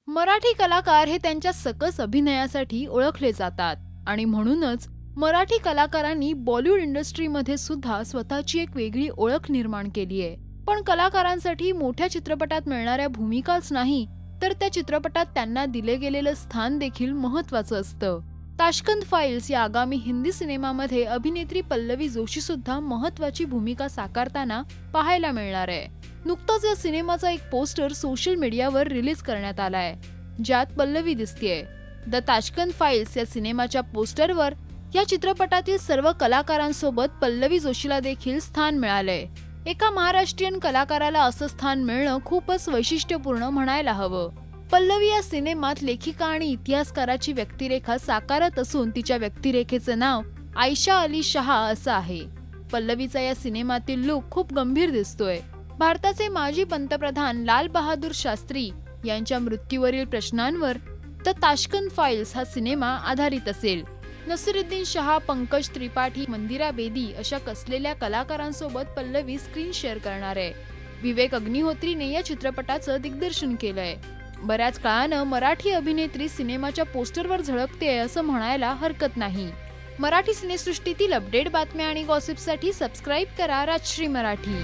मराठी कलाकार हे त्यांच्या सकस अभिनयासाठी ओळखले जातात आणि म्हणूनच मराठी कलाकारांनी बॉलिवूड इंडस्ट्रीमध्ये सुद्धा स्वतःची एक वेगळी ओळख निर्माण केली आहे। पण कलाकारांसाठी मोठ्या चित्रपटात मिळणाऱ्या भूमिकाच नाही तर त्या चित्रपटात त्यांना दिले गेलेलं स्थान देखील महत्त्वाचं असतं। ताशकंद फाइल्स या आगामी हिंदी सिनेमामध्ये अभिनेत्री पल्लवी जोशी सुद्धा महत्त्वाची भूमिका साकारताना पाहायला मिळणार आहे। नुकताच या सिनेमाचा एक पोस्टर सोशल मीडियावर रिलीज करण्यात आलाय, ज्यात पल्लवी दिसतेय। द ताशकंद फाइल्स या सिनेमाच्या पोस्टरवर या चित्रपटातील सर्व कलाकारांसोबत पल्लवी जोशीला देखील स्थान मिळालंय। एका महाराष्ट्रीयन कलाकाराला असं स्थान मिळणं खूपच वैशिष्ट्यपूर्ण म्हणायला हवं। पल्लवी या सिनेमात लेखिका आणि इतिहासकाराची व्यक्तिरेखा साकारत असून तिच्या व्यक्तिरेखेचं नाव आयशा अली शहा असं आहे। पल्लवीचा या सिनेमातील लुक खूप गंभीर दिसतोय। भारताचे माजी पंतप्रधान लाल बहादूर शास्त्री यांच्या मृत्यूवरील प्रश्नांवर द ताशकंद फाइल्स हा सिनेमा आधारित असेल। नसीरुद्दीन शाह, पंकज त्रिपाठी, मंदिरा बेदी अशा कसलेल्या कलाकारांसोबत पल्लवी स्क्रीन शेअर करणार आहे। विवेक अग्निहोत्रीने या चित्रपटाचं दिग्दर्शन केलंय। बऱ्याच काळानं मराठी अभिनेत्री सिनेमाच्या पोस्टरवर झळकते असं म्हणायला हरकत नाही। मराठी सिनेसृष्टीतील अपडेट बातम्या आणि गॉसिपसाठी सबस्क्राईब करा राजश्री मराठी।